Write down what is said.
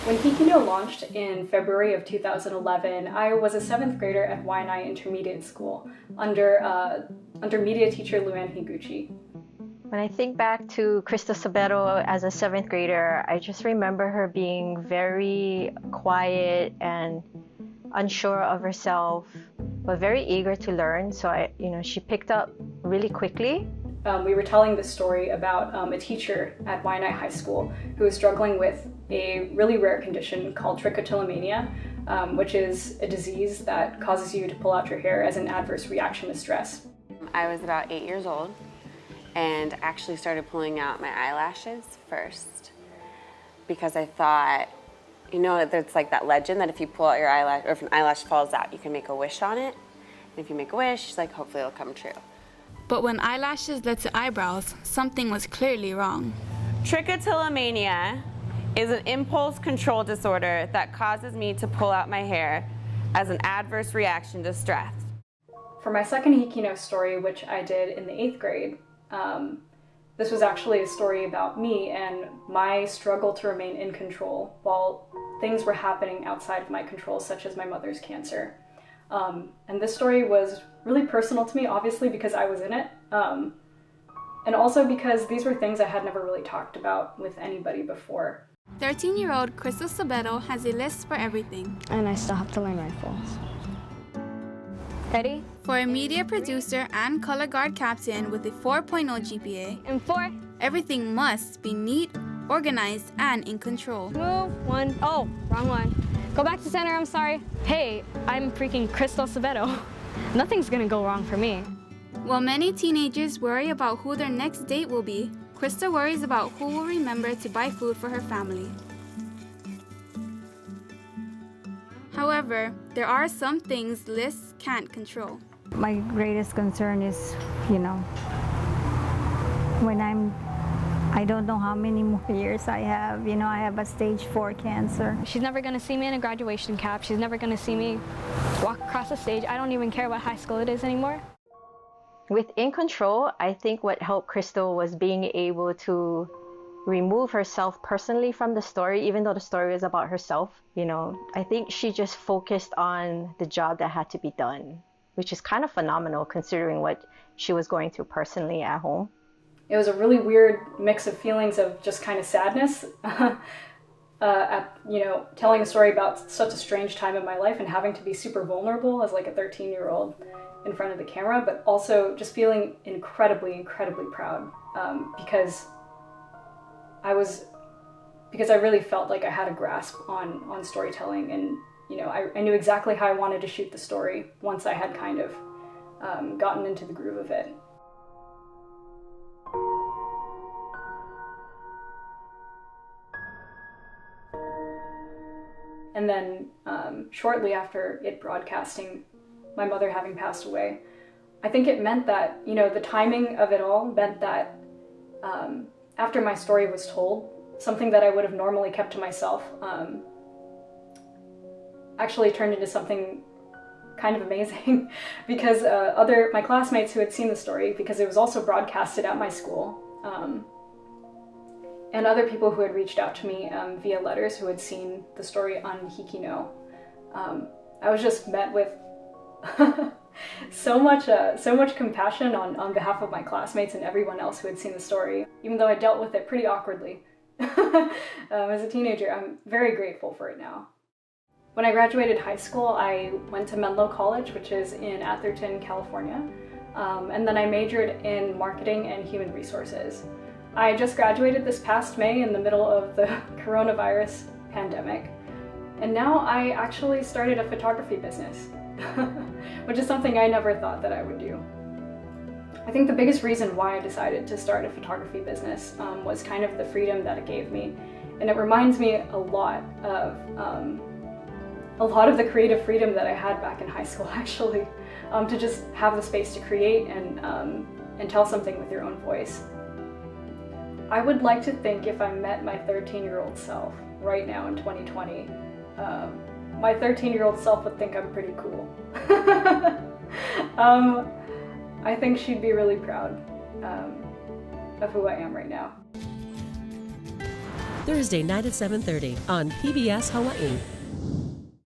When HIKI NŌ launched in February of 2011, I was a 7th grader at Waiʻanae Intermediate school under media teacher Luann Higuchi. When I think back to Crystal Cebedo as a 7th grader, I just remember her being very quiet and unsure of herself, but very eager to learn. So she picked up really quickly. We were telling this story about a teacher at Waiʻanae High School who was struggling with a really rare condition called trichotillomania, which is a disease that causes you to pull out your hair as an adverse reaction to stress. I was about 8 years old and actually started pulling out my eyelashes first because I thought, there's like that legend that if you pull out your eyelash, or if an eyelash falls out, you can make a wish on it. And if you make a wish, like hopefully it'll come true. But when eyelashes led to eyebrows, something was clearly wrong. Trichotillomania is an impulse control disorder that causes me to pull out my hair as an adverse reaction to stress. For my second HIKI NŌ story, which I did in the 8th grade, this was actually a story about me and my struggle to remain in control while things were happening outside of my control, such as my mother's cancer. And this story was really personal to me, obviously because I was in it, and also because these were things I had never really talked about with anybody before. 13-year-old Crystal Cebedo has a list for everything. And I still have to learn rifles. Ready? For a media producer and color guard captain with a 4.0 GPA, And 4. everything must be neat, organized, and in control. Move. 1. Oh, wrong one. Go back to center, I'm sorry. Hey, I'm freaking Crystal Cebedo. Nothing's gonna go wrong for me. While many teenagers worry about who their next date will be, Crystal worries about who will remember to buy food for her family. However, there are some things lists can't control. My greatest concern is, when I don't know how many more years I have. I have a stage 4 cancer. She's never gonna see me in a graduation cap. She's never gonna see me walk across the stage. I don't even care what high school it is anymore. With In Control, I think what helped Crystal was being able to remove herself personally from the story, even though the story was about herself. I think she just focused on the job that had to be done, which is kind of phenomenal considering what she was going through personally at home. It was a really weird mix of feelings of just kind of sadness at, telling a story about such a strange time in my life and having to be super vulnerable as like a 13-year-old in front of the camera, but also just feeling incredibly, incredibly proud because I really felt like I had a grasp on storytelling, and I knew exactly how I wanted to shoot the story once I had kind of gotten into the groove of it. And then shortly after it broadcasting, my mother having passed away, I think it meant that, the timing of it all meant that after my story was told, something that I would have normally kept to myself actually turned into something kind of amazing because my classmates who had seen the story, because it was also broadcasted at my school, and other people who had reached out to me via letters who had seen the story on HIKI NŌ. I was just met with so much compassion on behalf of my classmates and everyone else who had seen the story, even though I dealt with it pretty awkwardly as a teenager. I'm very grateful for it now. When I graduated high school, I went to Menlo College, which is in Atherton, California, and then I majored in marketing and human resources. I just graduated this past May in the middle of the coronavirus pandemic, and now I actually started a photography business, which is something I never thought that I would do. I think the biggest reason why I decided to start a photography business was kind of the freedom that it gave me, and it reminds me a lot of the creative freedom that I had back in high school, actually, to just have the space to create and tell something with your own voice. I would like to think if I met my 13-year-old self right now in 2020, my 13-year-old self would think I'm pretty cool. I think she'd be really proud of who I am right now. Thursday night at 7:30 on PBS Hawaii.